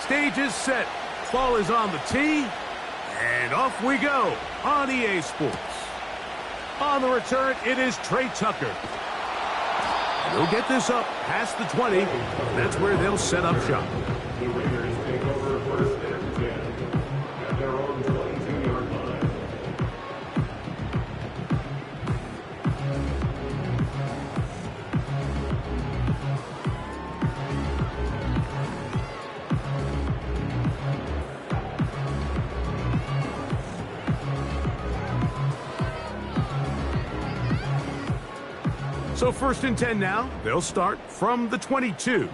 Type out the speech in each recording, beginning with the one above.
Stage is set. Ball is on the tee. And off we go on EA Sports. On the return, it is Trey Tucker. They'll get this up past the 20. That's where they'll set up shop. The Raiders take over first and 10 at their own 22-yard line. So first and 10 now. They'll start from the 22.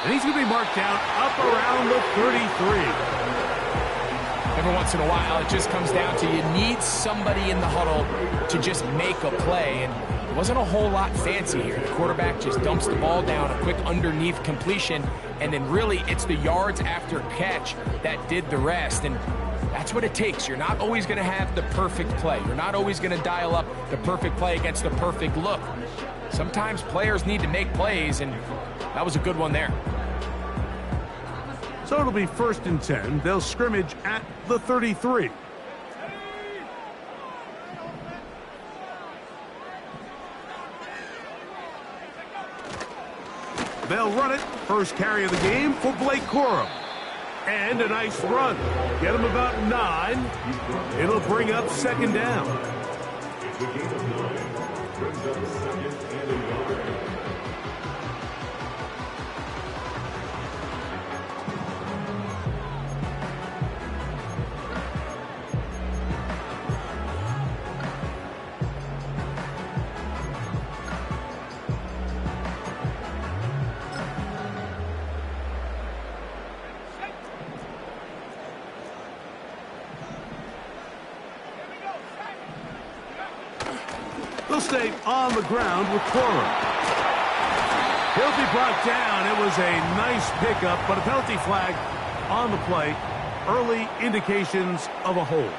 And he's going to be marked down up around the 33. Every once in a while, it just comes down to you need somebody in the huddle to just make a play. And it wasn't a whole lot fancy here. The quarterback just dumps the ball down, a quick underneath completion, and then really it's the yards after catch that did the rest. And that's what it takes. You're not always going to have the perfect play. You're not always going to dial up the perfect play against the perfect look. Sometimes players need to make plays, and that was a good one there. So it'll be first and 10. They'll scrimmage at the 33. They'll run it. First carry of the game for Blake Corum. And a nice run. Get him about 9. It'll bring up second down. The game of 9 brings up second and a yard. They'll stay on the ground with Corum. He'll be brought down. It was a nice pickup, but a penalty flag on the play. Early indications of a hold.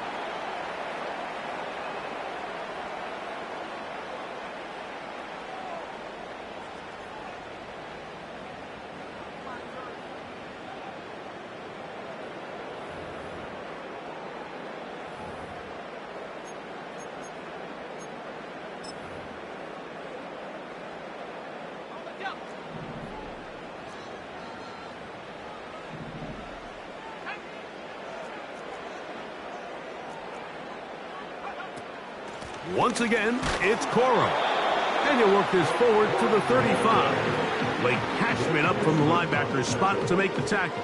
Once again, it's Corum. And he'll work this forward to the 35. Late Cashman up from the linebacker's spot to make the tackle.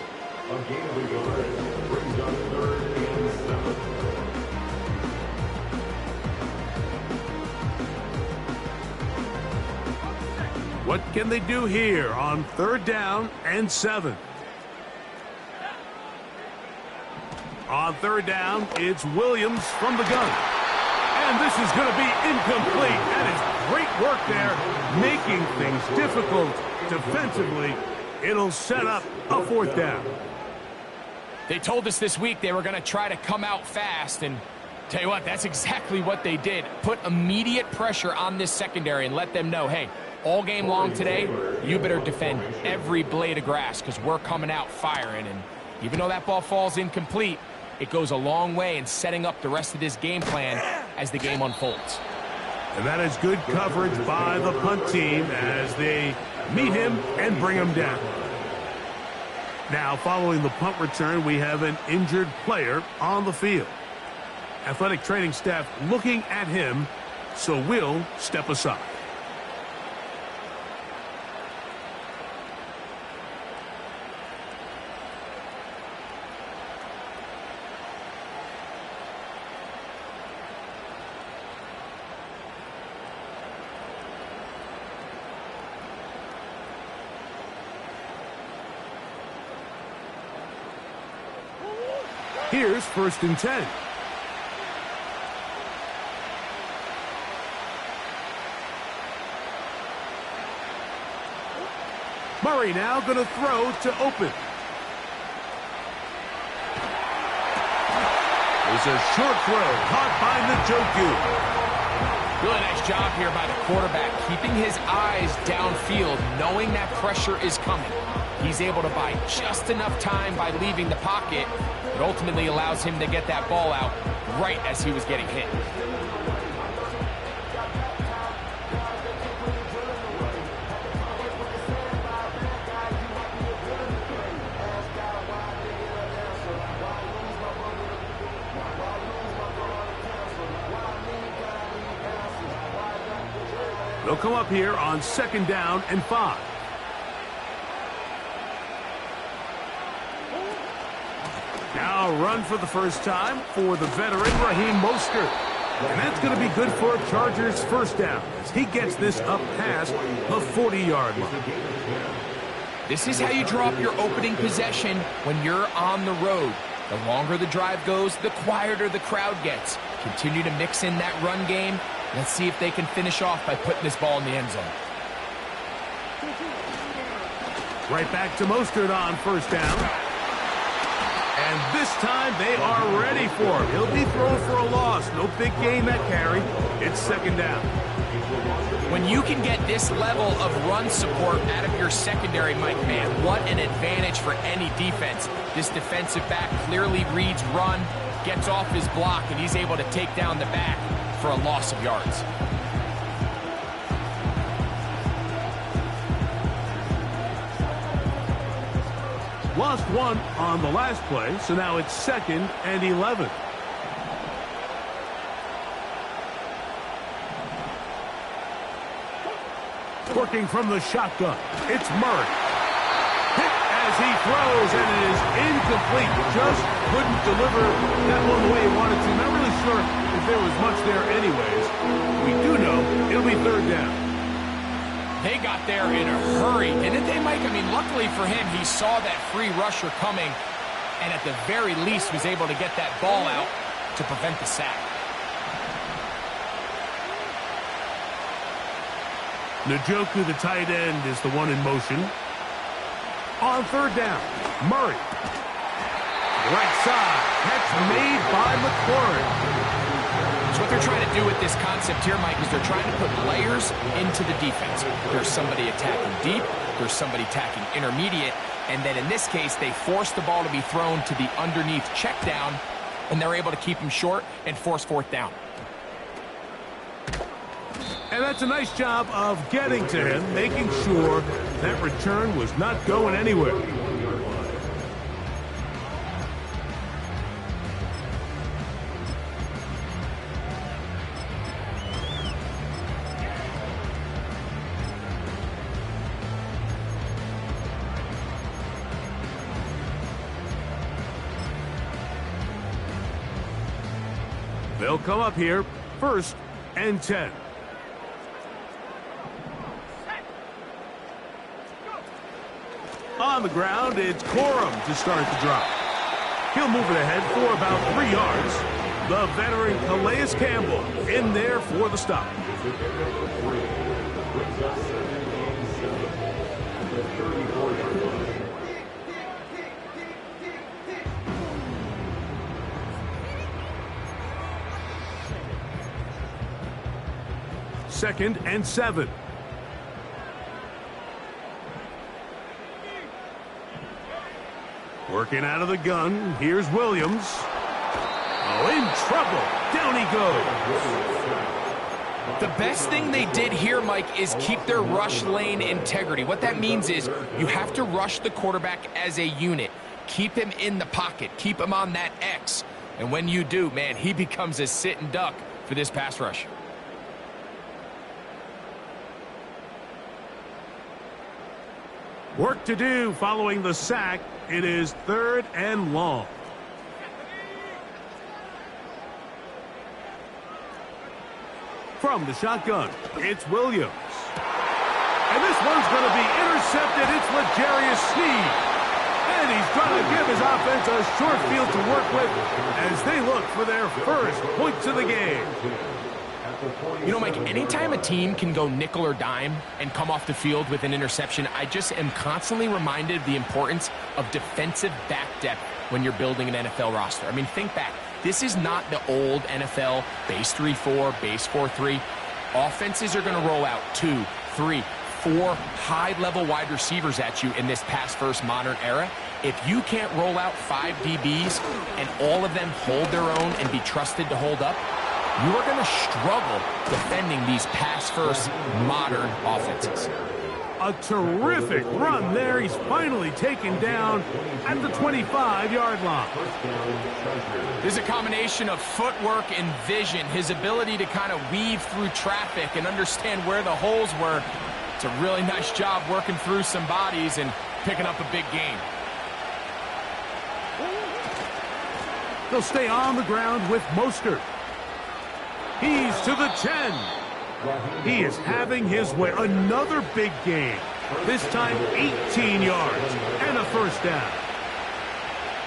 A gain of a yard brings up third and 7. What can they do here on third down and 7? On third down, it's Williams from the gun. And this is going to be incomplete. That is great work there, making things difficult defensively. It'll set up a fourth down. They told us this week they were going to try to come out fast, and tell you what, that's exactly what they did. Put immediate pressure on this secondary and let them know, hey, all game long today, you better defend every blade of grass because we're coming out firing. And even though that ball falls incomplete, it goes a long way in setting up the rest of this game plan as the game unfolds. And that is good coverage by the punt team as they meet him and bring him down. Now, following the punt return, we have an injured player on the field. Athletic training staff looking at him, so we'll step aside. Here's first and 10. Murray now going to throw to open. There's a short throw caught by Njoku. Really nice job here by the quarterback, keeping his eyes downfield, knowing that pressure is coming. He's able to buy just enough time by leaving the pocket. It ultimately allows him to get that ball out right as he was getting hit. They'll come up here on 2nd down and 5. Now run for the first time for the veteran Raheem Mostert. And that's going to be good for a Chargers first down as he gets this up past the 40-yard line. This is how you draw up your opening possession when you're on the road. The longer the drive goes, the quieter the crowd gets. Continue to mix in that run game. Let's see if they can finish off by putting this ball in the end zone. Right back to Mostert on first down. And this time they are ready for him. He'll be thrown for a loss. No big gain that carry. It's 2nd down. When you can get this level of run support out of your secondary, Mike, man, what an advantage for any defense. This defensive back clearly reads run, gets off his block, and he's able to take down the back for a loss of yards. Lost one on the last play, so now it's 2nd and 11. Working from the shotgun, it's Murray. Hit as he throws, and it is incomplete. Just couldn't deliver that one the way he wanted to. Not really sure if there was much there anyways. We do know it'll be 3rd down. They got there in a hurry, didn't they, Mike? I mean, luckily for him, he saw that free rusher coming, and at the very least was able to get that ball out to prevent the sack. Njoku, the tight end, is the one in motion. On 3rd down, Murray. Right side, catch made by McLaurin. So what they're trying to do with this concept here, Mike, is they're trying to put layers into the defense. There's somebody attacking deep, there's somebody attacking intermediate, and then in this case, they force the ball to be thrown to the underneath check down, and they're able to keep him short and force 4th down. And that's a nice job of getting to him, making sure that return was not going anywhere. They'll come up here, 1st and 10. On the ground, it's Corum to start the drive. He'll move it ahead for about 3 yards. The veteran Calais Campbell in there for the stop. Second and 7. Working out of the gun. Here's Williams. Oh, in trouble. Down he goes. The best thing they did here, Mike, is keep their rush lane integrity. What that means is you have to rush the quarterback as a unit. Keep him in the pocket. Keep him on that X. And when you do, man, he becomes a sitting duck for this pass rush. Work to do following the sack. It is 3rd and long. From the shotgun, it's Williams. And this one's going to be intercepted. It's L'Jarius Sneed. And he's going to give his offense a short field to work with as they look for their first points of the game. You know, Mike, anytime a team can go nickel or dime and come off the field with an interception, I just am constantly reminded of the importance of defensive back depth when you're building an NFL roster. I mean, think back. This is not the old NFL base 3-4, base 4-3. Offenses are going to roll out 2, 3, 4 high-level wide receivers at you in this pass-first modern era. If you can't roll out 5 DBs and all of them hold their own and be trusted to hold up, you are going to struggle defending these pass-first modern offenses. A terrific run there. He's finally taken down at the 25-yard line. There's a combination of footwork and vision, his ability to kind of weave through traffic and understand where the holes were. It's a really nice job working through some bodies and picking up a big gain. They'll stay on the ground with Mostert. He's to the 10. He is having his way. Another big game. This time 18 yards and a first down.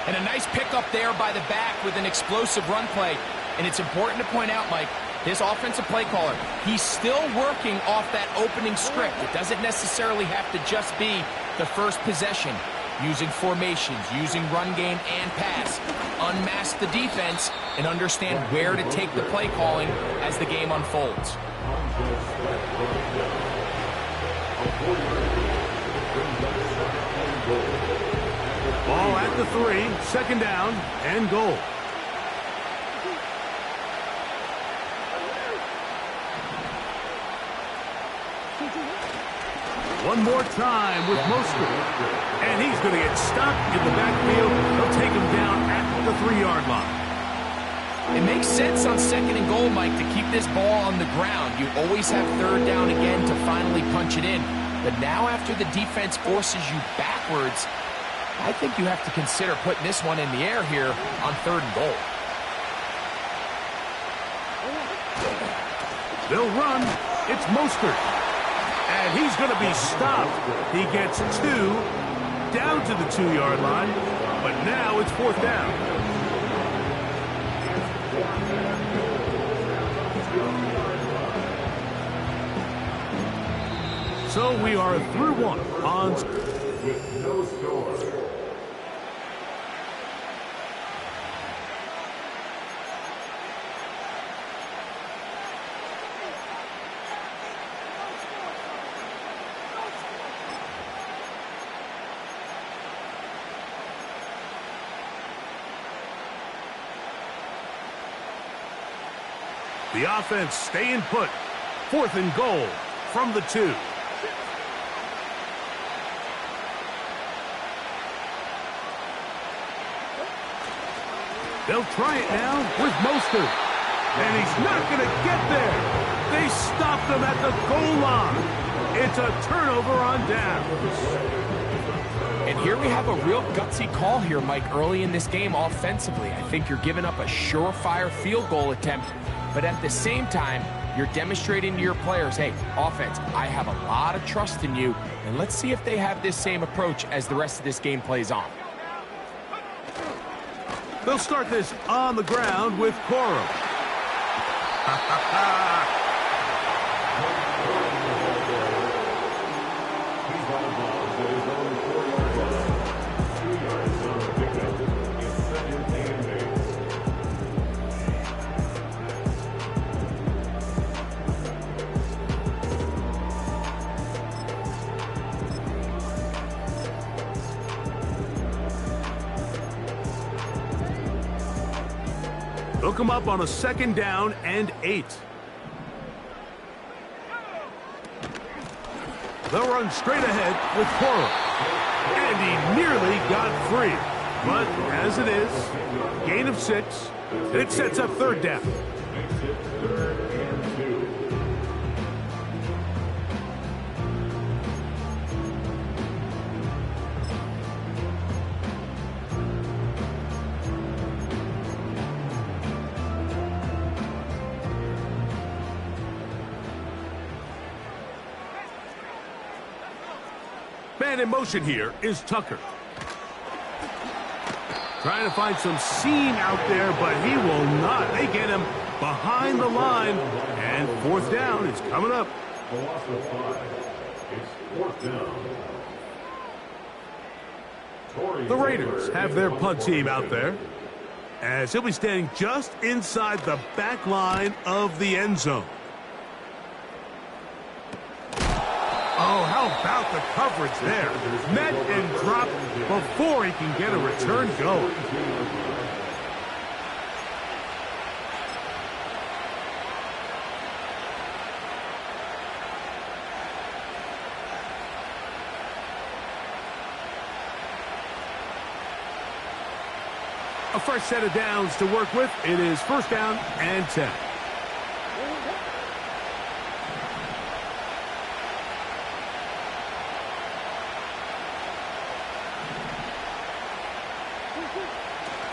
And a nice pickup there by the back with an explosive run play. And it's important to point out, Mike, this offensive play caller, he's still working off that opening script. It doesn't necessarily have to just be the first possession. Using formations, using run game and pass. Unmask the defense and understand where to take the play calling as the game unfolds. Ball at the 3, second down and goal. One more time with Mostert. And he's going to get stopped in the backfield. They'll take him down at the 3-yard line. It makes sense on second and goal, Mike, to keep this ball on the ground. You always have third down again to finally punch it in. But now after the defense forces you backwards, I think you have to consider putting this one in the air here on third and goal. They'll run. It's Mostert. And he's going to be stopped. He gets 2 down to the 2-yard line. But now it's fourth down. So we are through one on with no score. The offense staying put. Fourth and goal from the 2. They'll try it now with Mostert. And he's not going to get there. They stopped him at the goal line. It's a turnover on downs. And here we have a real gutsy call here, Mike, early in this game offensively. I think you're giving up a surefire field goal attempt. But at the same time, you're demonstrating to your players, hey, offense, I have a lot of trust in you. And let's see if they have this same approach as the rest of this game plays on. They'll start this on the ground with Coro. They'll come up on a second down and 8. They'll run straight ahead with Coro. And he nearly got free. But as it is, gain of 6. And it sets up third down. Man in motion here is Tucker. Trying to find some seam out there, but he will not. They get him behind the line. And fourth down is coming up. The loss of 5. It's fourth down. The Raiders have their punt team out there, as he'll be standing just inside the back line of the end zone. Oh, how about the coverage there? Met and dropped before he can get a return going. A fresh set of downs to work with. It is first down and 10.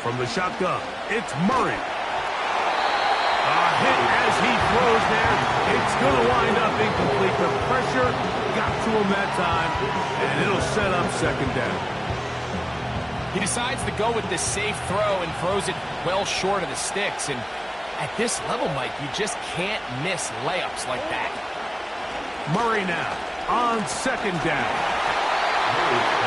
From the shotgun, it's Murray. A hit as he throws there. It's going to wind up incomplete. The pressure got to him that time, and it'll set up second down. He decides to go with this safe throw and throws it well short of the sticks. And at this level, Mike, you just can't miss layups like that. Murray now on second down.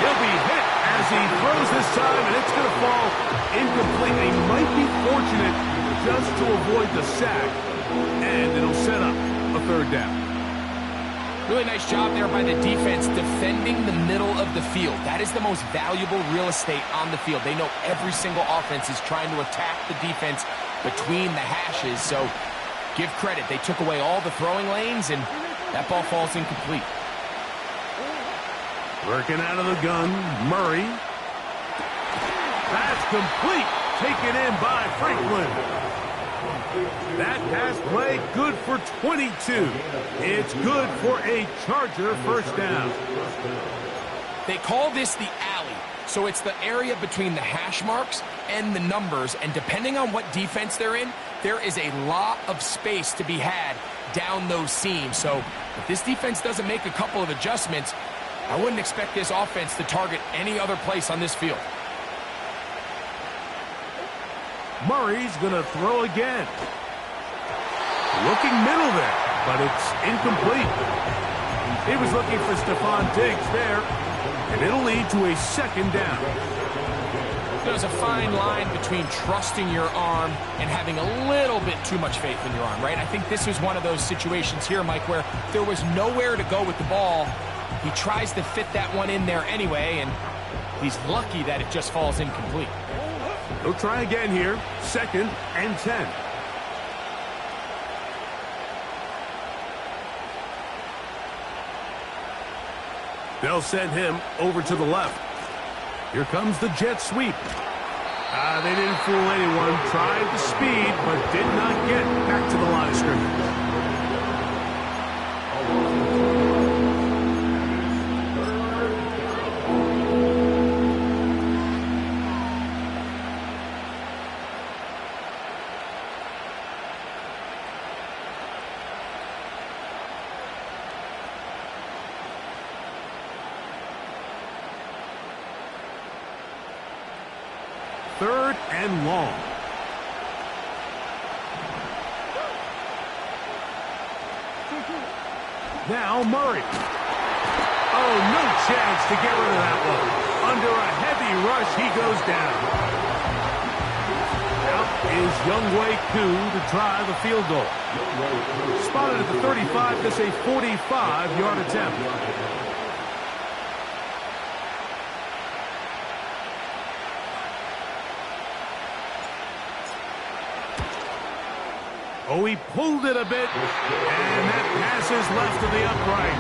He'll be hit as he throws this time, and it's going to fall incomplete. He might be fortunate just to avoid the sack, and it'll set up a third down. Really nice job there by the defense defending the middle of the field. That is the most valuable real estate on the field. They know every single offense is trying to attack the defense between the hashes, so give credit. They took away all the throwing lanes, and that ball falls incomplete. Working out of the gun, Murray. That's complete. Taken in by Franklin. That pass play good for 22. It's good for a Charger first down. They call this the alley, so it's the area between the hash marks and the numbers, and depending on what defense they're in, there is a lot of space to be had down those seams. So if this defense doesn't make a couple of adjustments, I wouldn't expect this offense to target any other place on this field. Murray's going to throw again. Looking middle there, but it's incomplete. He was looking for Stephon Diggs there, and it'll lead to a second down. There's a fine line between trusting your arm and having a little bit too much faith in your arm, right? I think this was one of those situations here, Mike, where there was nowhere to go with the ball. He tries to fit that one in there anyway, and he's lucky that it just falls incomplete. He'll try again here, second and 10. They'll send him over to the left. Here comes the jet sweep. They didn't fool anyone. Tried the speed, but did not get back to the line of scrimmage. Third and long. Now Murray. Oh, no chance to get rid of that one. Under a heavy rush, he goes down. Out is Younghoe Koo to try the field goal. Spotted at the 35, this a 45-yard attempt. Oh, he pulled it a bit, and that pass is left to the upright.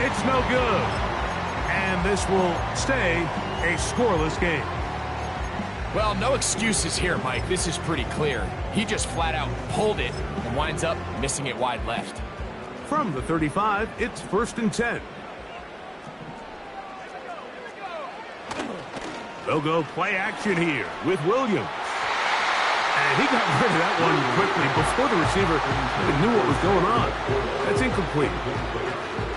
It's no good. And this will stay a scoreless game. Well, no excuses here, Mike. This is pretty clear. He just flat out pulled it and winds up missing it wide left. From the 35, it's first and 10. They'll go play action here with Williams. And he got rid of that one quickly before the receiver even knew what was going on. That's incomplete.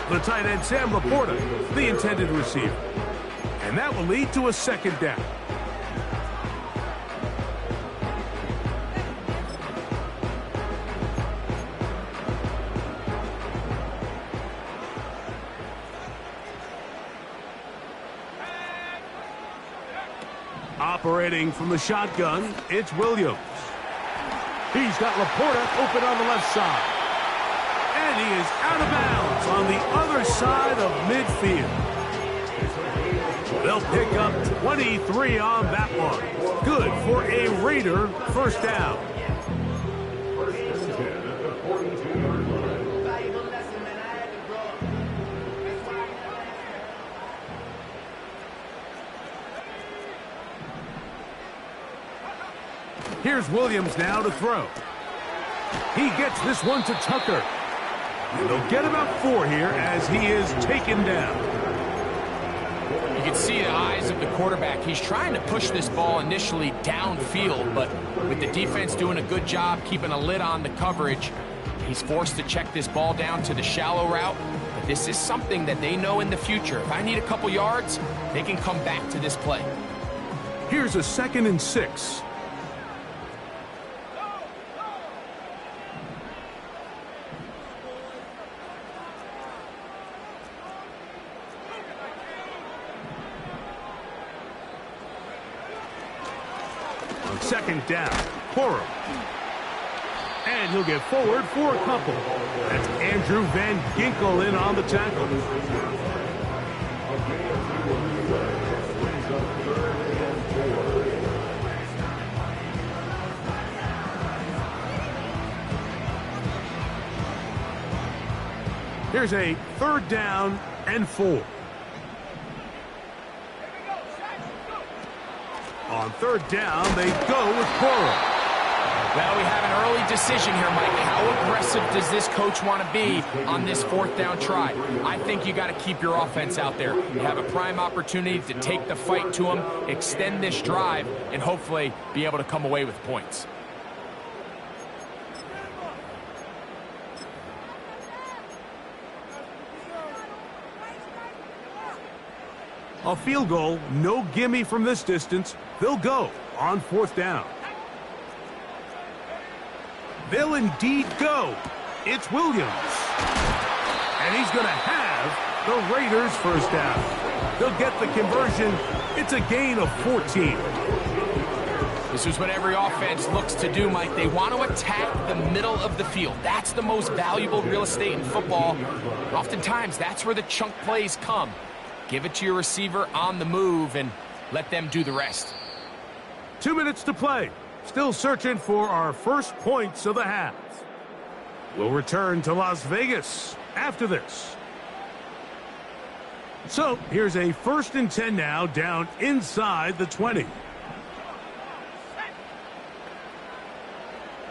The tight end, Sam Laporta, the intended receiver. And that will lead to a second down. Operating from the shotgun, it's Williams. He's got Laporta open on the left side. And he is out of bounds on the other side of midfield. They'll pick up 23 on that one. Good for a Raider first down. Here's Williams now to throw. He gets this one to Tucker. And they'll get about 4 here as he is taken down. You can see the eyes of the quarterback. He's trying to push this ball initially downfield, but with the defense doing a good job keeping a lid on the coverage, he's forced to check this ball down to the shallow route. But this is something that they know in the future. If I need a couple yards, they can come back to this play. Here's a 2nd and 6. On 2nd down, Coro. And he'll get forward for a couple. That's Andrew Van Ginkel in on the tackle. Here's a 3rd down and 4. On 3rd down, they go with Coro. Well, we have an early decision here, Mike. How aggressive does this coach want to be on this 4th down try? I think you got to keep your offense out there. You have a prime opportunity to take the fight to them, extend this drive, and hopefully be able to come away with points. A field goal, no gimme from this distance. They'll go on 4th down. They'll indeed go. It's Williams. And he's going to have the Raiders first down. They'll get the conversion. It's a gain of 14. This is what every offense looks to do, Mike. They want to attack the middle of the field. That's the most valuable real estate in football. Oftentimes, that's where the chunk plays come. Give it to your receiver on the move and let them do the rest. 2 minutes to play. Still searching for our first points of the half. We'll return to Las Vegas after this. So here's a 1st and 10 now down inside the 20.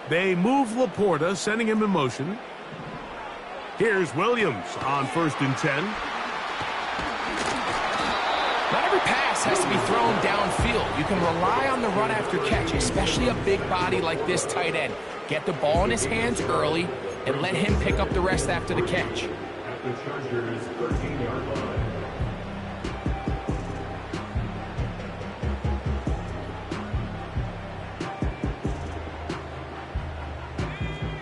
They move Laporta, sending him in motion. Here's Williams on 1st and 10. Not every pass has to be thrown downfield. You can rely on the run after catch, especially a big body like this tight end. Get the ball in his hands early and let him pick up the rest after the catch. At the Chargers' 13-yard line.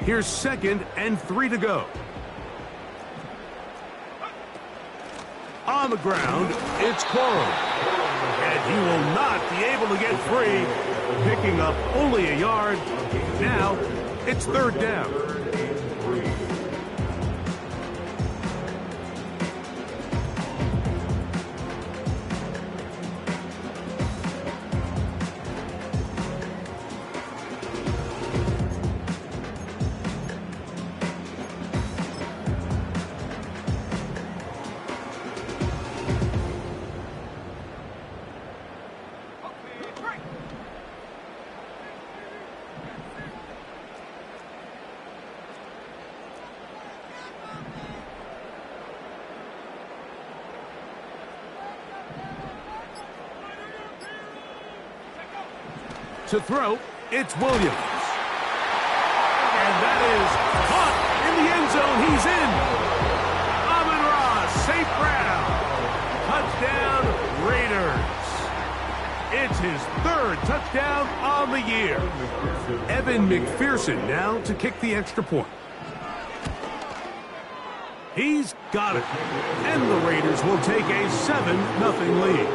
Here's 2nd and 3 to go. On the ground, it's Coro. And he will not be able to get free, picking up only a yard. Now, it's 3rd down. To throw, it's Williams. And that is caught in the end zone. He's in. Amon-Ra, safe ground. Touchdown, Raiders. It's his 3rd touchdown on the year. Evan McPherson now to kick the extra point. He's got it. And the Raiders will take a 7-0 lead.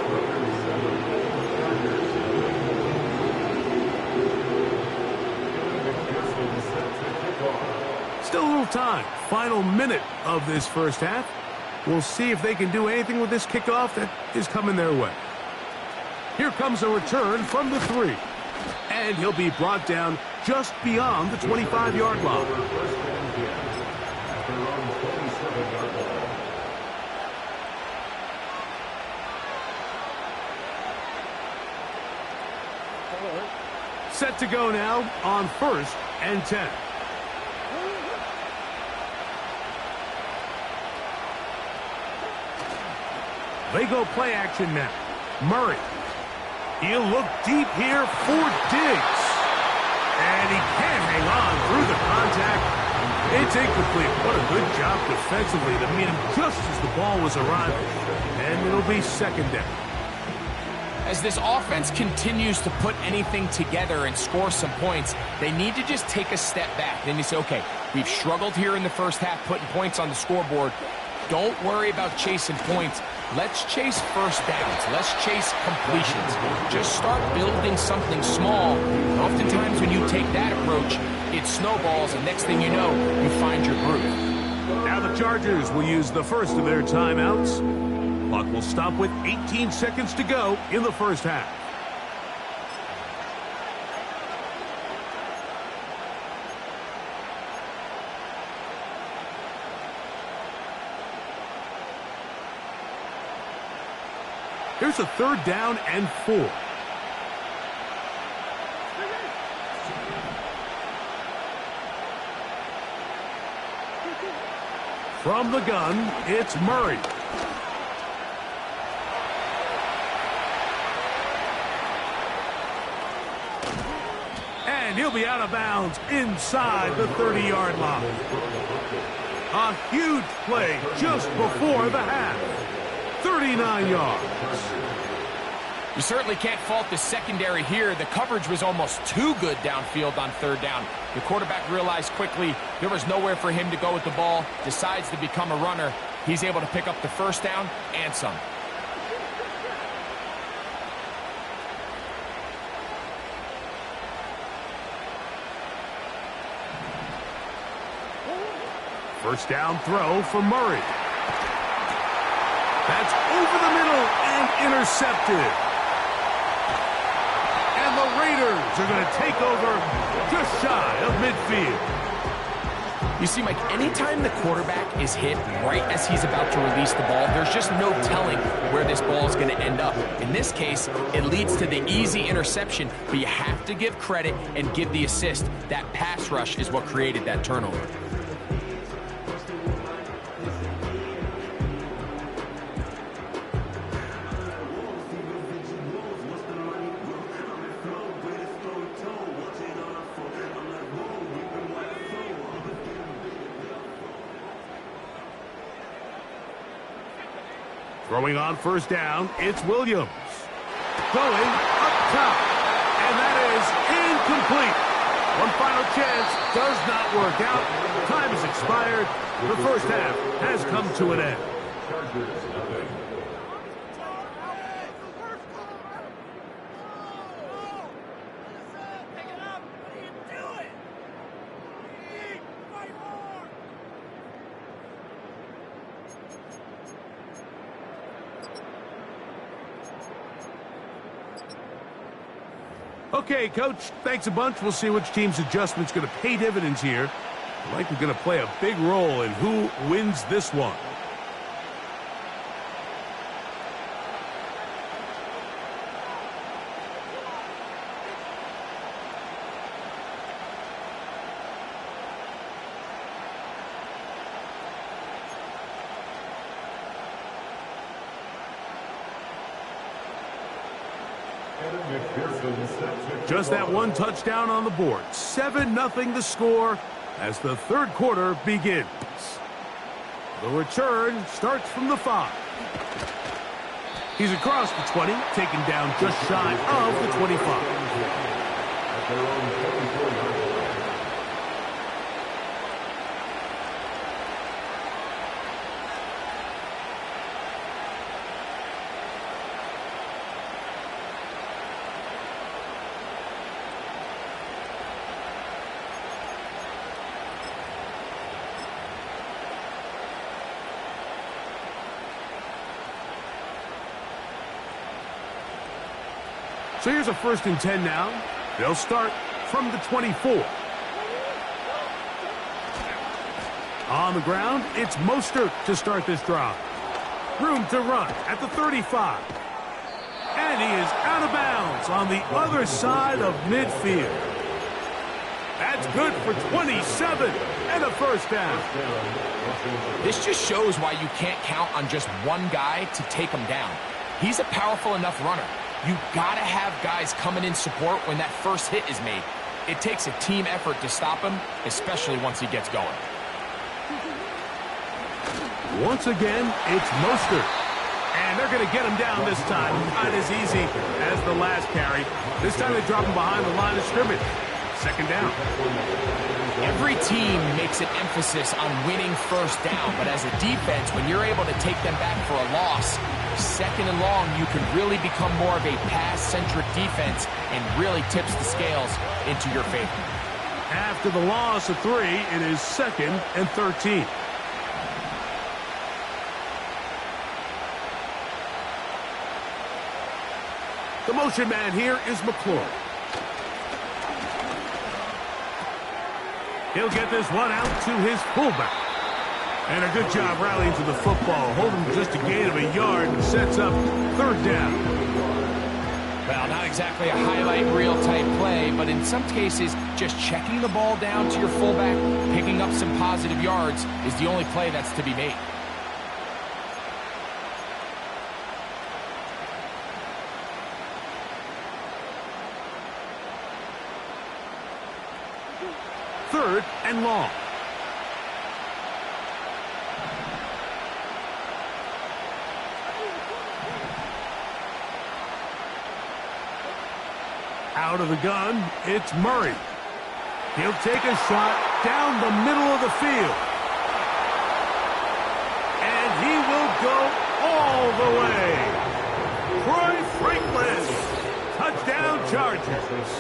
Still a little time. Final minute of this first half. We'll see if they can do anything with this kickoff that is coming their way. Here comes a return from the 3. And he'll be brought down just beyond the 25-yard line. Set to go now on 1st and 10. They go play action now. Murray. He'll look deep here for Diggs. And he can't hang on through the contact. It's incomplete. What a good job defensively to meet him just as the ball was arriving. And it'll be 2nd down. As this offense continues to put anything together and score some points, they need to just take a step back. Then you say, okay, we've struggled here in the first half putting points on the scoreboard. Don't worry about chasing points. Let's chase first downs. Let's chase completions. Just start building something small. Oftentimes when you take that approach, it snowballs, and next thing you know, you find your groove. Now the Chargers will use the first of their timeouts. Clock will stop with 18 seconds to go in the first half. Here's a 3rd down and 4. From the gun, it's Murray. And he'll be out of bounds inside the 30-yard line. A huge play just before the half. 39 yards. You certainly can't fault the secondary here. The coverage was almost too good downfield on 3rd down. The quarterback realized quickly there was nowhere for him to go with the ball, decides to become a runner. He's able to pick up the 1st down and some. First down throw for Murray. That's over the middle and intercepted. And the Raiders are going to take over just shy of midfield. You see, Mike, anytime the quarterback is hit right as he's about to release the ball, there's just no telling where this ball is going to end up. In this case, it leads to the easy interception, but you have to give credit and give the assist. That pass rush is what created that turnover. Throwing on 1st down, it's Williams. Going up top. And that is incomplete. One final chance does not work out. Time has expired. The first half has come to an end. Okay, Coach, thanks a bunch. We'll see which team's adjustment's going to pay dividends here. Likely going to play a big role in who wins this one. Just that one touchdown on the board. 7-0 the score as the 3rd quarter begins. The return starts from the 5. He's across the 20, taken down just shy of the 25. So here's a 1st and 10 now. They'll start from the 24. On the ground, it's Mostert to start this drive. Room to run at the 35. And he is out of bounds on the other side of midfield. That's good for 27 and a 1st down. This just shows why you can't count on just one guy to take him down. He's a powerful enough runner. You gotta have guys coming in support when that first hit is made. It takes a team effort to stop him, especially once he gets going. Once again, it's Mostert. And they're going to get him down this time. Not as easy as the last carry. This time they drop him behind the line of scrimmage. 2nd down. Every team makes an emphasis on winning 1st down, but as a defense, when you're able to take them back for a loss, 2nd and long, you can really become more of a pass-centric defense and really tips the scales into your favor. After the loss of 3, it is 2nd and 13. The motion man here is McClure. He'll get this one out to his fullback. And a good job rallying to the football. Holding just a gain of a yard and sets up 3rd down. Well, not exactly a highlight reel type play, but in some cases, just checking the ball down to your fullback, picking up some positive yards is the only play that's to be made. Third and long. Out of the gun, it's Murray. He'll take a shot down the middle of the field. And he will go all the way. Troy Franklin. Touchdown Chargers.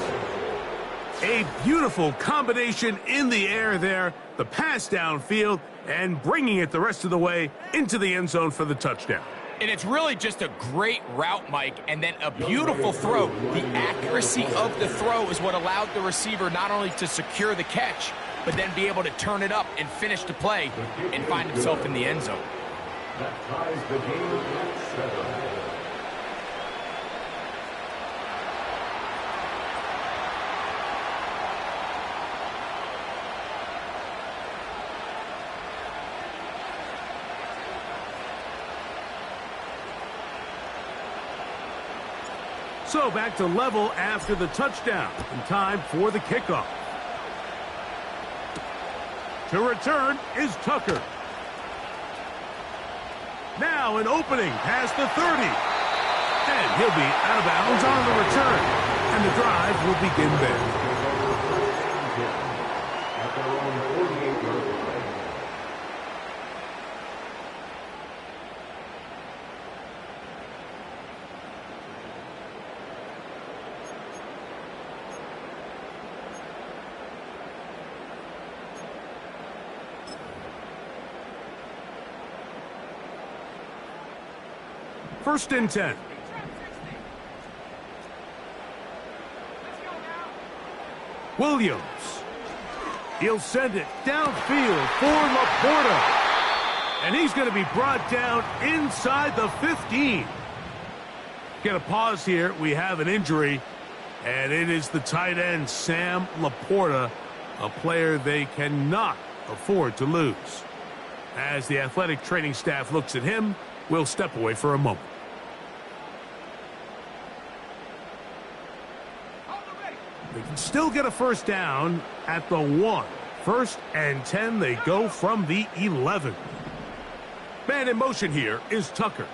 A beautiful combination in the air there. The pass downfield and bringing it the rest of the way into the end zone for the touchdown. And it's really just a great route, Mike, and then a beautiful throw. The accuracy of the throw is what allowed the receiver not only to secure the catch, but then be able to turn it up and finish the play and find himself in the end zone. That ties the game at 7. So back to level after the touchdown. And time for the kickoff. To return is Tucker. Now an opening past the 30. And he'll be out of bounds on the return. And the drive will begin there. At their own 48-yard line. First and 10. Williams. He'll send it downfield for Laporta. And he's going to be brought down inside the 15. Get a pause here. We have an injury. And it is the tight end, Sam Laporta, a player they cannot afford to lose. As the athletic training staff looks at him, we'll step away for a moment. They can still get a first down at the 1. First and 10, they go from the 11. Man in motion here is Tucker.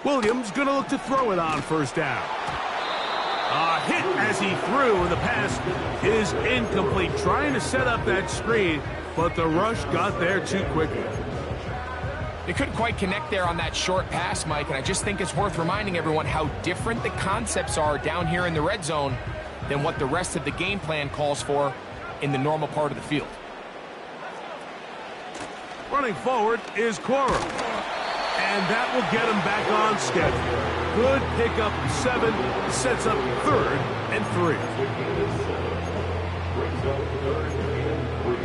Williams going to look to throw it on first down. A hit as he threw, and the pass is incomplete. Trying to set up that screen, but the rush got there too quickly. They couldn't quite connect there on that short pass, Mike, and I just think it's worth reminding everyone how different the concepts are down here in the red zone than what the rest of the game plan calls for in the normal part of the field. Running forward is Cora. And that will get him back on schedule. Good pickup 7, sets up 3rd and 3. Brings up 3rd and 3.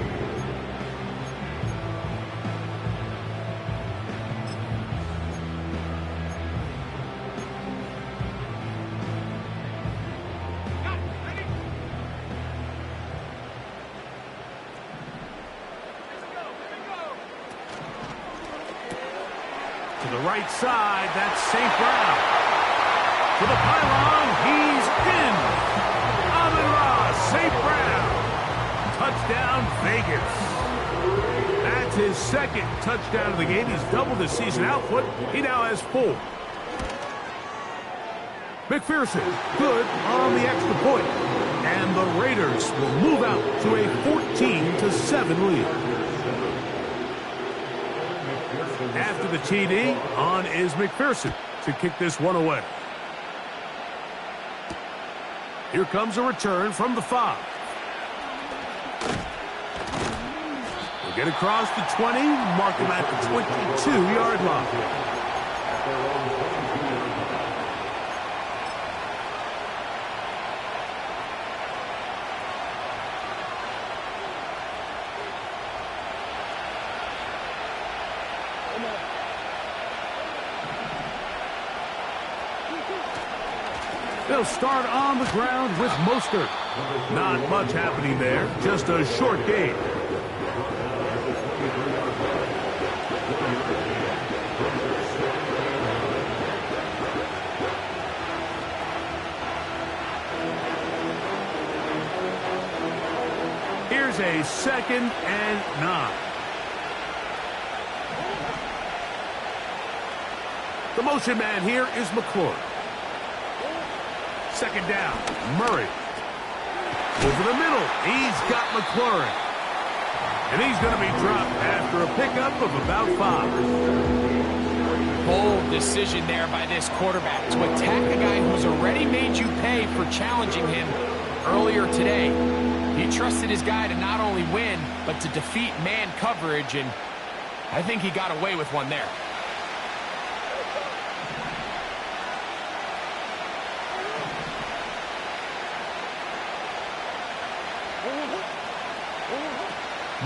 To the right side, that's St. Brown. To the pylon, he's in. Amon-Ra, St. Brown. Touchdown, Vegas. That's his 2nd touchdown of the game. He's doubled his season output. He now has 4. McPherson, good on the extra point. And the Raiders will move out to a 14-7 lead. After the TD, on is McPherson to kick this one away. Here comes a return from the 5. We'll get across the 20, mark him at the 22-yard line. They'll start on the ground with Mostert. Not much happening there, just a short gain. Here's a 2nd and 9. The motion man here is McClure. 2nd down, Murray. Over the middle, he's got McLaurin. And he's going to be dropped after a pickup of about 5. Bold decision there by this quarterback to attack a guy who's already made you pay for challenging him earlier today. He trusted his guy to not only win, but to defeat man coverage, and I think he got away with one there.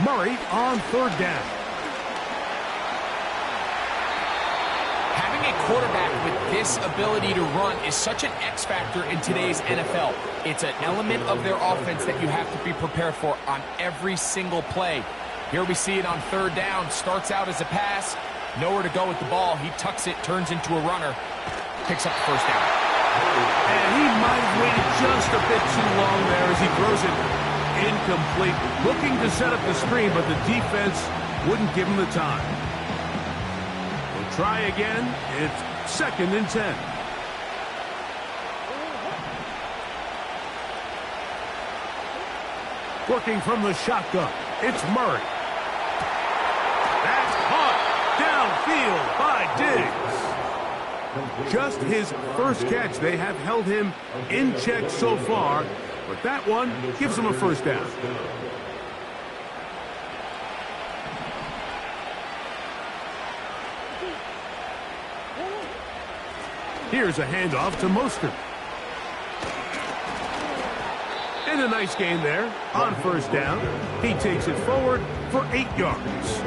Murray on 3rd down. Having a quarterback with this ability to run is such an X factor in today's NFL. It's an element of their offense that you have to be prepared for on every single play. Here we see it on 3rd down. Starts out as a pass. Nowhere to go with the ball. He tucks it, turns into a runner. Picks up the 1st down. And he might have waited just a bit too long there as he throws it incomplete. Looking to set up the screen, but the defense wouldn't give him the time. We'll try again. It's 2nd and 10. Working from the shotgun, it's Murray. That's caught downfield by Diggs. Just his 1st catch. They have held him in check so far, but that one gives him a 1st down. Here's a handoff to Mostert. And a nice gain there on 1st down. He takes it forward for 8 yards.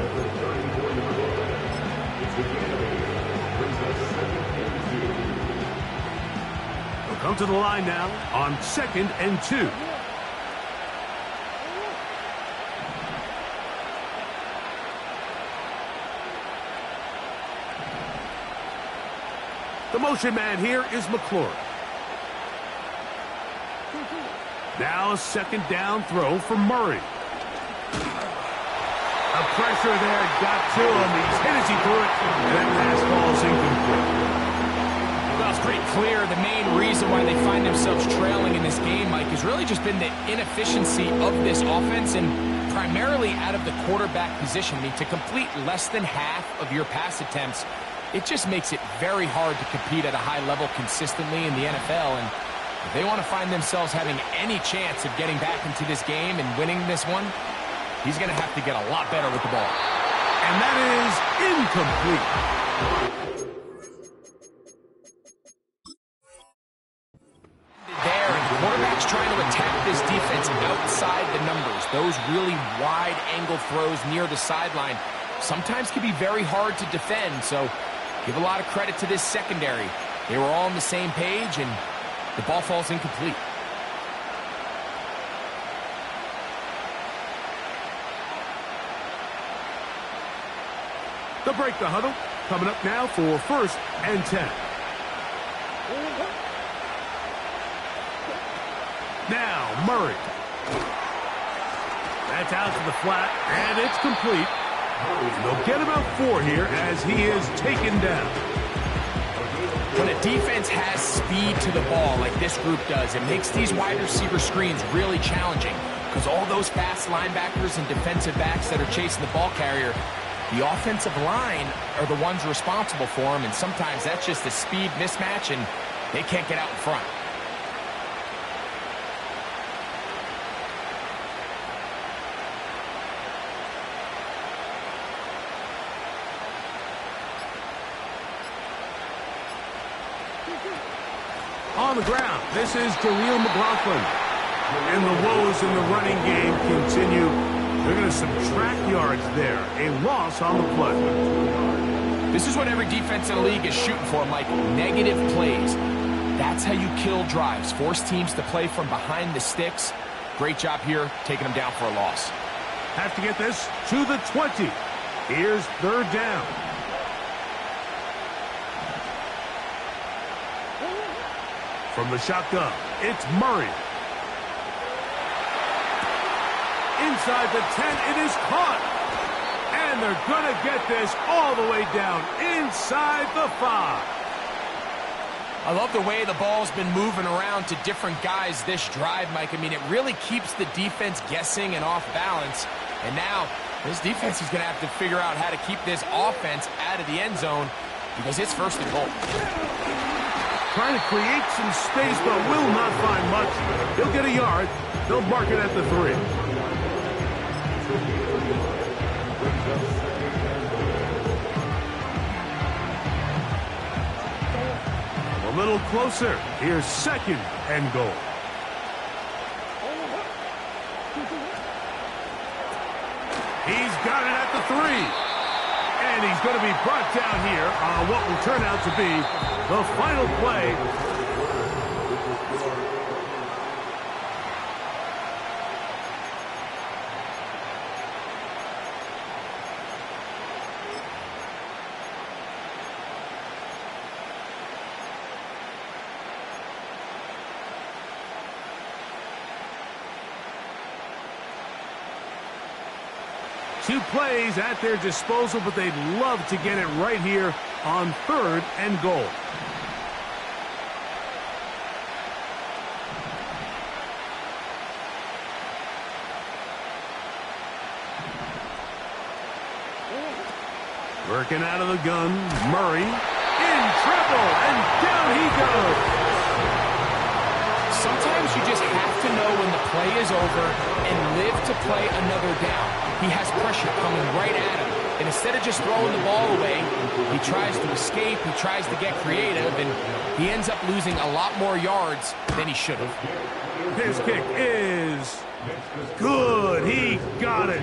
They'll come to the line now on 2nd and 2. The motion man here is McClure. Now a 2nd down throw for Murray. The pressure there got to him. He's hit as he threw it, and that pass ball's incomplete. Well, it's pretty clear the main reason why they find themselves trailing in this game, Mike, has really just been the inefficiency of this offense and primarily out of the quarterback position. I mean, to complete less than half of your pass attempts, it just makes it very hard to compete at a high level consistently in the NFL. And if they want to find themselves having any chance of getting back into this game and winning this one, he's going to have to get a lot better with the ball. And that is incomplete. There, and the quarterback's trying to attack this defense outside the numbers. Those really wide angle throws near the sideline sometimes can be very hard to defend, so give a lot of credit to this secondary. They were all on the same page, and the ball falls incomplete. They'll break the huddle. Coming up now for 1st and 10. Now, Murray. That's out to the flat, and it's complete. They'll get about 4 here as he is taken down. When a defense has speed to the ball like this group does, it makes these wide receiver screens really challenging because all those fast linebackers and defensive backs that are chasing the ball carrier, the offensive line are the ones responsible for them, and sometimes that's just a speed mismatch, and they can't get out in front. On the ground, this is Jaleel McLaughlin. And the woes in the running game continue. They're going to subtract yards there. A loss on the play. This is what every defense in the league is shooting for, Mike. Negative plays. That's how you kill drives. Force teams to play from behind the sticks. Great job here, taking them down for a loss. Have to get this to the 20. Here's 3rd down. From the shotgun, it's Murray. Inside the 10, it is caught. And they're going to get this all the way down inside the 5. I love the way the ball's been moving around to different guys this drive, Mike. I mean, it really keeps the defense guessing and off balance. And now, this defense is going to have to figure out how to keep this offense out of the end zone because it's 1st and goal. Trying to create some space, but will not find much. He'll get a yard. They'll mark it at the 3. A little closer. Here's 2nd and goal. He's got it at the 3. And he's going to be brought down here on what will turn out to be the final play. Two plays at their disposal, but they'd love to get it right here on 3rd and goal. Working out of the gun, Murray in trouble, and down he goes. Sometimes you just have to know when the play is over and live to play another down. He has pressure coming right at him, and instead of just throwing the ball away, he tries to escape, he tries to get creative, and he ends up losing a lot more yards than he should have. His kick is good. He got it.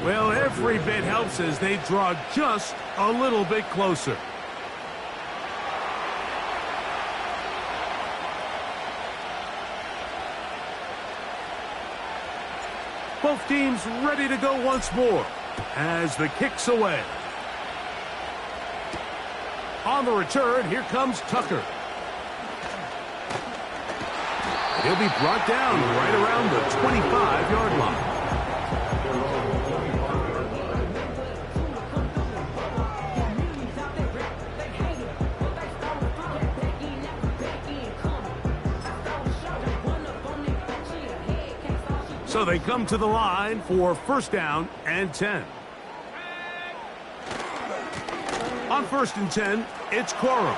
Well, every bit helps as they draw just a little bit closer. Both teams ready to go once more as the kick's away. On the return, here comes Tucker. He'll be brought down right around the 25-yard line. So they come to the line for 1st down and 10. On 1st and 10, it's Corum.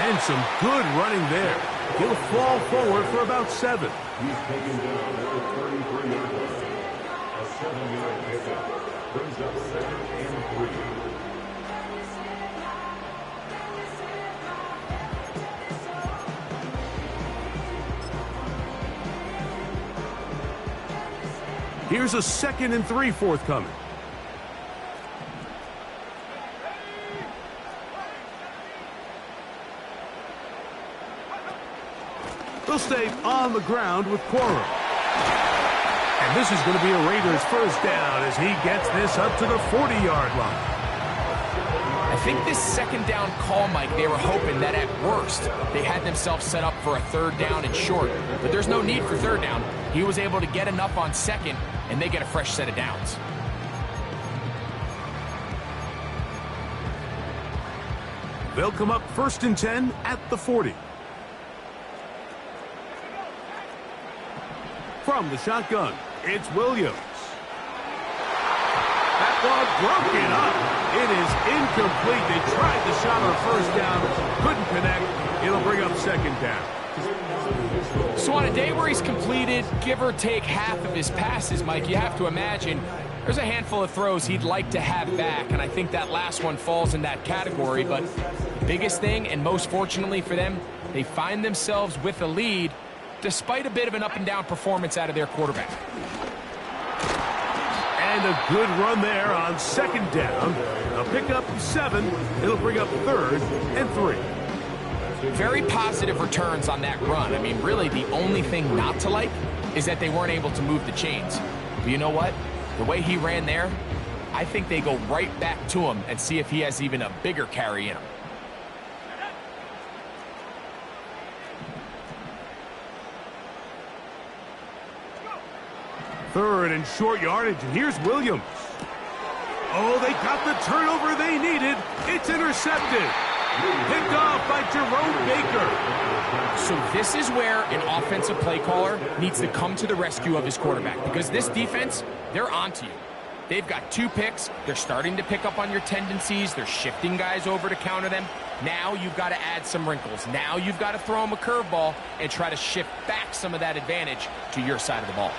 And some good running there. He'll fall forward for about 7. He's taken down at the 33-yard line. A 7-yard pickup. brings up 2nd and 3. Here's a 2nd and 3 forthcoming. They'll stay on the ground with Quorum. And this is going to be a Raiders first down as he gets this up to the 40-yard line. I think this 2nd down call, Mike, they were hoping that at worst they had themselves set up for a 3rd down and short. But there's no need for 3rd down. He was able to get enough on 2nd, and they get a fresh set of downs. They'll come up 1st and 10 at the 40. From the shotgun, it's Williams. That ball broken up. It is incomplete. They tried the shot on 1st down, couldn't connect. It'll bring up 2nd down. So on a day where he's completed, give or take half of his passes, Mike, you have to imagine there's a handful of throws he'd like to have back, and I think that last one falls in that category. But the biggest thing, and most fortunately for them, they find themselves with a lead despite a bit of an up-and-down performance out of their quarterback. And a good run there on 2nd down. A pickup 7. It'll bring up 3rd and 3. Very positive returns on that run. I mean, really, the only thing not to like is that they weren't able to move the chains. But you know what? The way he ran there, I think they go right back to him and see if he has even a bigger carry in him. Third and short yardage, and here's Williams. Oh, they got the turnover they needed. It's intercepted. Picked off by Jerome Baker. So this is where an offensive play caller needs to come to the rescue of his quarterback, because this defense, they're onto you. They've got 2 picks. They're starting to pick up on your tendencies. They're shifting guys over to counter them. Now you've got to add some wrinkles. Now you've got to throw them a curveball and try to shift back some of that advantage to your side of the ball.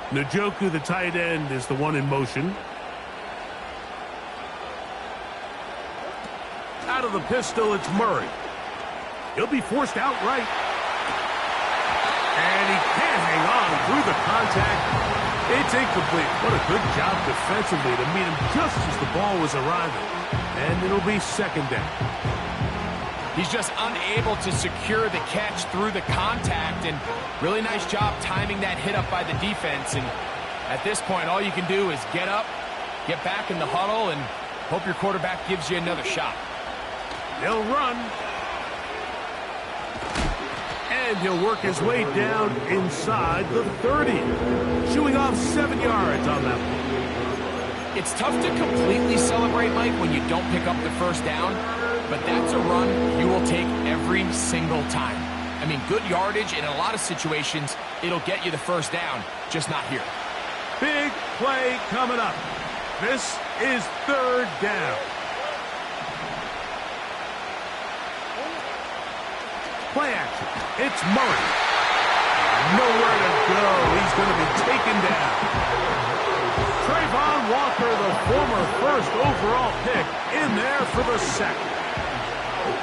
Njoku, the tight end, is the one in motion. Out of the pistol, it's Murray. He'll be forced out right. And he can't hang on through the contact. It's incomplete. What a good job defensively to meet him just as the ball was arriving. And it'll be 2nd down. He's just unable to secure the catch through the contact, and really nice job timing that hit up by the defense. And at this point, all you can do is get up, get back in the huddle, and hope your quarterback gives you another shot. He'll run. And he'll work his way down inside the 30. Shooing off 7 yards on that one. It's tough to completely celebrate, Mike, when you don't pick up the 1st down. But that's a run you will take every single time. I mean, good yardage, and in a lot of situations, it'll get you the 1st down, just not here. Big play coming up. This is 3rd down. Play action. It's Murray. Nowhere to go. He's going to be taken down. Trayvon Walker, the former 1st overall pick, in there for the sack.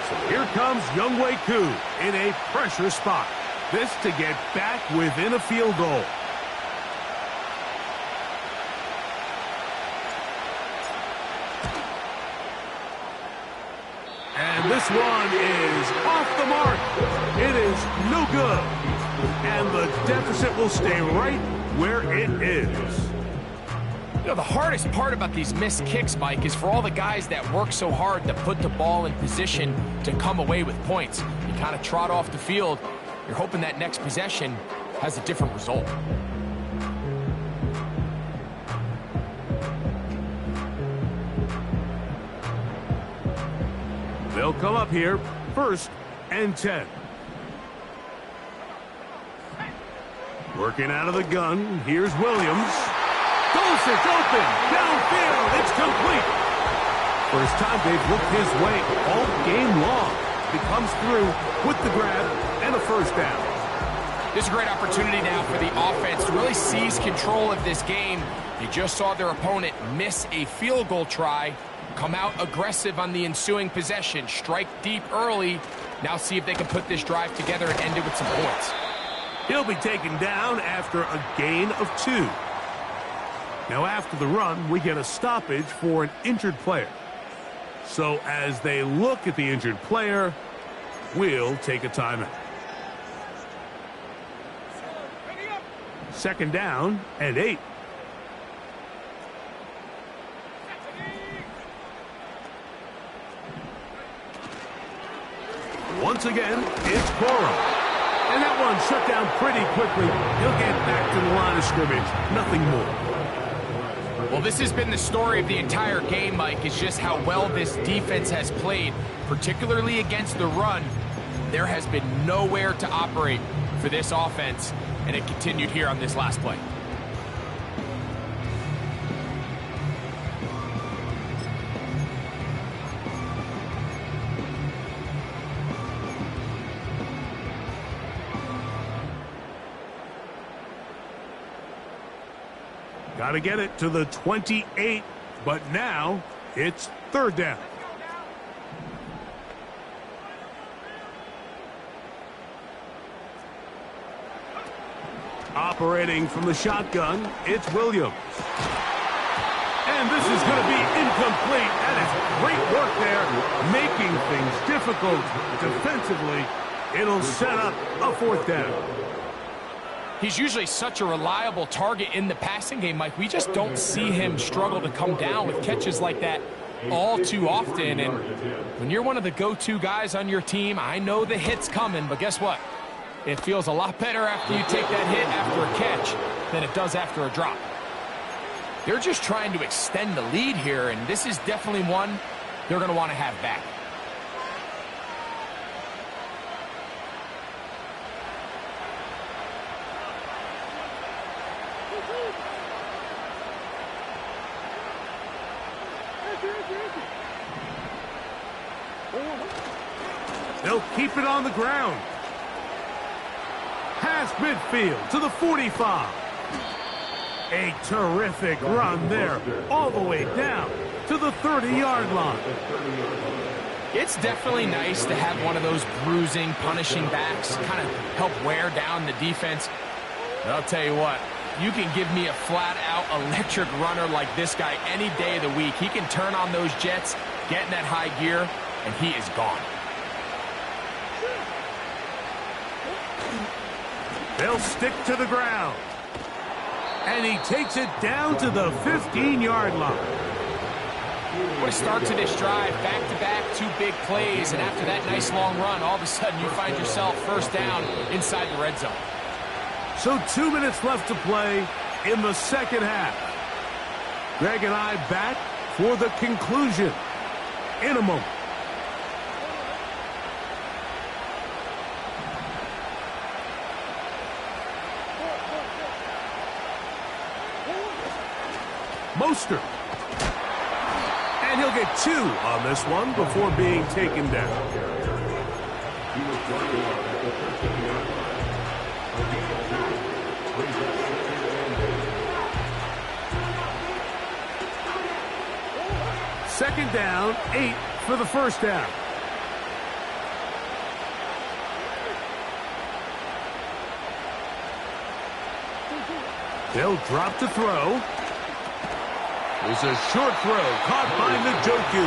So here comes Younghoe Koo in a pressure spot. This to get back within a field goal. And this one is off the mark. It is no good. And the deficit will stay right where it is. You know, the hardest part about these missed kicks, Mike, is for all the guys that work so hard to put the ball in position to come away with points. You kind of trot off the field. You're hoping that next possession has a different result. They'll come up here, 1st and 10. Working out of the gun, here's Williams. Dulcich open, downfield, it's complete. First time they've looked his way all game long. He comes through with the grab and a 1st down. This is a great opportunity now for the offense to really seize control of this game. They just saw their opponent miss a field goal try, come out aggressive on the ensuing possession, strike deep early. Now see if they can put this drive together and end it with some points. He'll be taken down after a gain of 2. Now after the run, we get a stoppage for an injured player. So as they look at the injured player, we'll take a timeout. 2nd down and 8. Once again, it's Cora. And that one shut down pretty quickly. He'll get back to the line of scrimmage. Nothing more. Well, this has been the story of the entire game, Mike, is just how well this defense has played, particularly against the run. There has been nowhere to operate for this offense, and it continued here on this last play. Got to get it to the 28, but now it's 3rd down. Operating from the shotgun, it's Williams. And this is going to be incomplete. That is great work there, making things difficult defensively. It'll set up a 4th down. He's usually such a reliable target in the passing game, Mike. We just don't see him struggle to come down with catches like that all too often. And when you're one of the go-to guys on your team, I know the hit's coming, but guess what? It feels a lot better after you take that hit after a catch than it does after a drop. They're just trying to extend the lead here, and this is definitely one they're going to want to have back. They'll keep it on the ground. Past midfield to the 45. A terrific run there, all the way down to the 30-yard line. It's definitely nice to have one of those bruising, punishing backs kind of help wear down the defense. But I'll tell you what, you can give me a flat-out electric runner like this guy any day of the week. He can turn on those jets, get in that high gear, and he is gone. They'll stick to the ground. And he takes it down to the 15-yard line. What a start to this drive. Back-to-back, 2 big plays. And after that nice long run, all of a sudden you find yourself 1st down inside the red zone. So 2 minutes left to play in the 2nd half. Greg and I back for the conclusion in a moment. Mostert. And he'll get 2 on this one before being taken down. Second down, 8 for the 1st down. They'll drop to throw. It's a short throw caught by Njoku.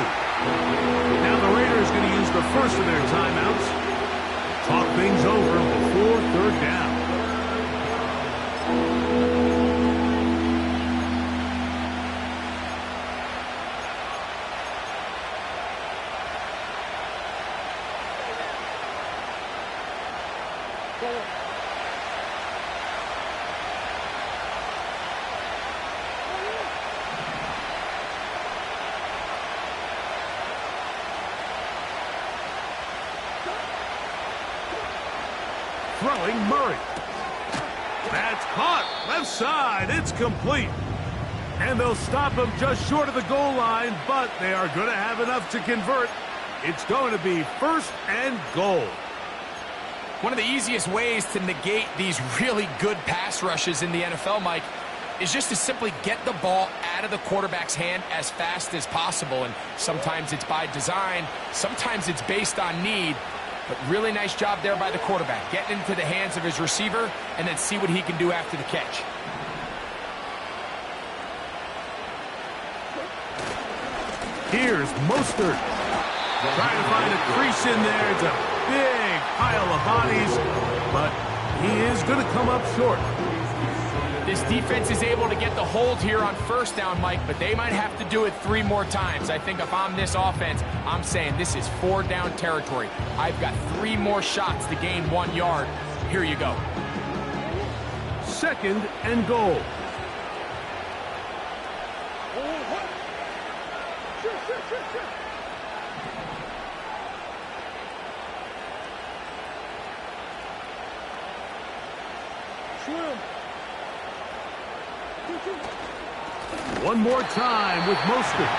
Now the Raiders going to use the first of their timeouts. Talk things over before 3rd down. Throwing Murray. That's caught. Left side. It's complete. And they'll stop him just short of the goal line, but they are going to have enough to convert. It's going to be 1st and goal. One of the easiest ways to negate these really good pass rushes in the NFL, Mike, is just to simply get the ball out of the quarterback's hand as fast as possible. And sometimes it's by design, sometimes it's based on need. But really nice job there by the quarterback, getting into the hands of his receiver and then see what he can do after the catch. Here's Mostert. Trying to find a crease in there. It's a big pile of bodies, but he is going to come up short. This defense is able to get the hold here on first down, Mike, but they might have to do it 3 more times. I think if I'm this offense, I'm saying this is 4 down territory. I've got 3 more shots to gain 1 yard. Here you go. 2nd and goal. One more time with Mostert.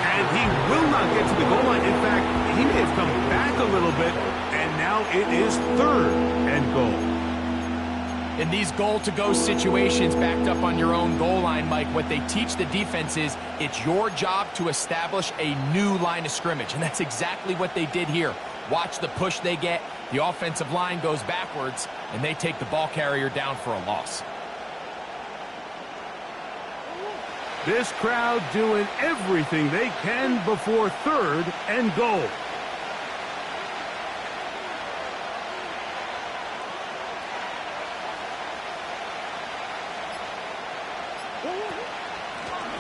And he will not get to the goal line. In fact, he may have come back a little bit, and now it is 3rd and goal. In these goal-to-go situations backed up on your own goal line, Mike, what they teach the defense is it's your job to establish a new line of scrimmage, and that's exactly what they did here. Watch the push they get. The offensive line goes backwards, and they take the ball carrier down for a loss. This crowd doing everything they can before 3rd and goal.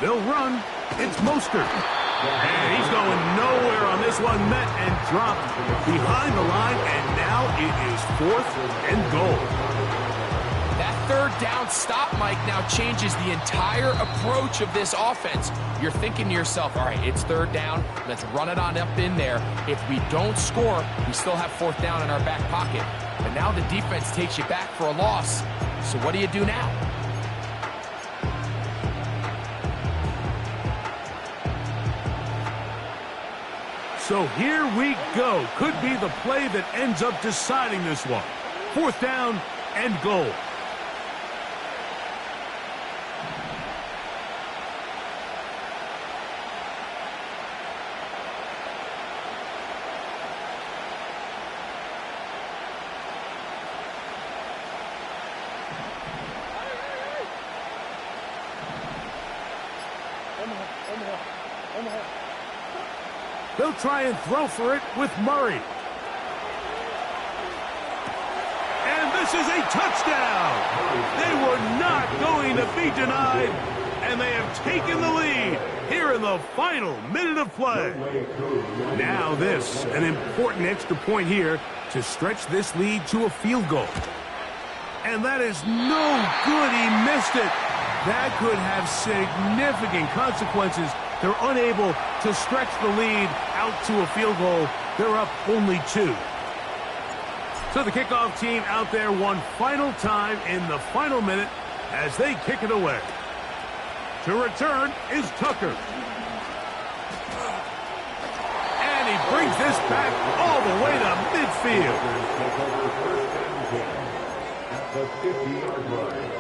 They'll run. It's Mostert. And he's going nowhere on this one. Met and dropped behind the line, and now it is 4th and goal. That 3rd down stop, Mike, now changes the entire approach of this offense. You're thinking to yourself, all right, it's 3rd down. Let's run it on up in there. If we don't score, we still have 4th down in our back pocket. But now the defense takes you back for a loss. So what do you do now? So here we go. Could be the play that ends up deciding this one. 4th down and goal. They'll try and throw for it with Murray. And this is a touchdown. They were not going to be denied, and they have taken the lead here in the final minute of play. Now this, an important extra point here to stretch this lead to a field goal. And that is no good. He missed it. That could have significant consequences. They're unable to stretch the lead out to a field goal. They're up only 2. So the kickoff team out there one final time in the final minute as they kick it away. To return is Tucker. And he brings this back all the way to midfield. At the 50-yard line.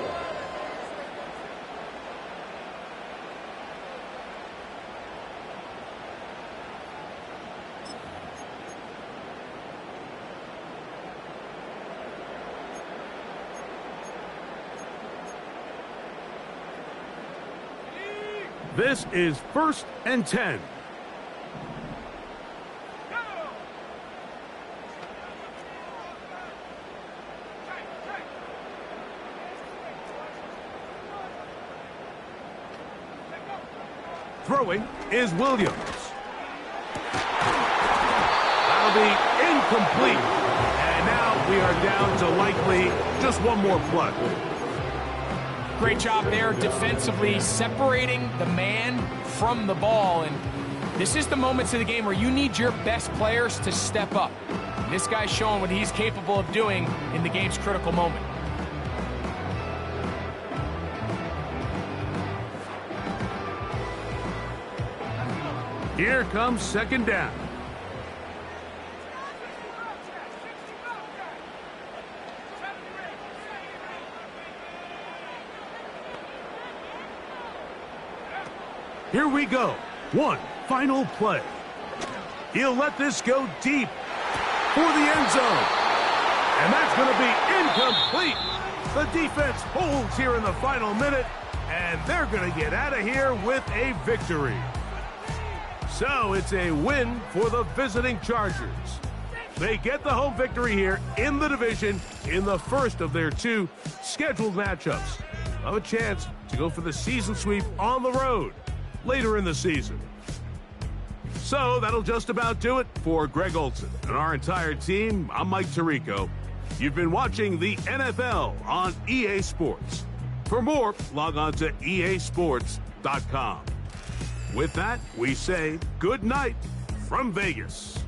This is 1st and 10. Throwing is Williams. That'll be incomplete. And now we are down to likely just one more play. Great job there defensively, separating the man from the ball. And this is the moments of the game where you need your best players to step up. And this guy's showing what he's capable of doing in the game's critical moment. Here comes 2nd down. Here we go. One final play. He'll let this go deep for the end zone. And that's going to be incomplete. The defense holds here in the final minute, and they're going to get out of here with a victory. So it's a win for the visiting Chargers. They get the home victory here in the division in the first of their 2 scheduled matchups. Have a chance to go for the season sweep on the road later in the season. So that'll just about do it for Greg Olson and our entire team. I'm Mike Tirico. You've been watching the NFL on EA Sports. For more, log on to easports.com. With that, we say good night from Vegas.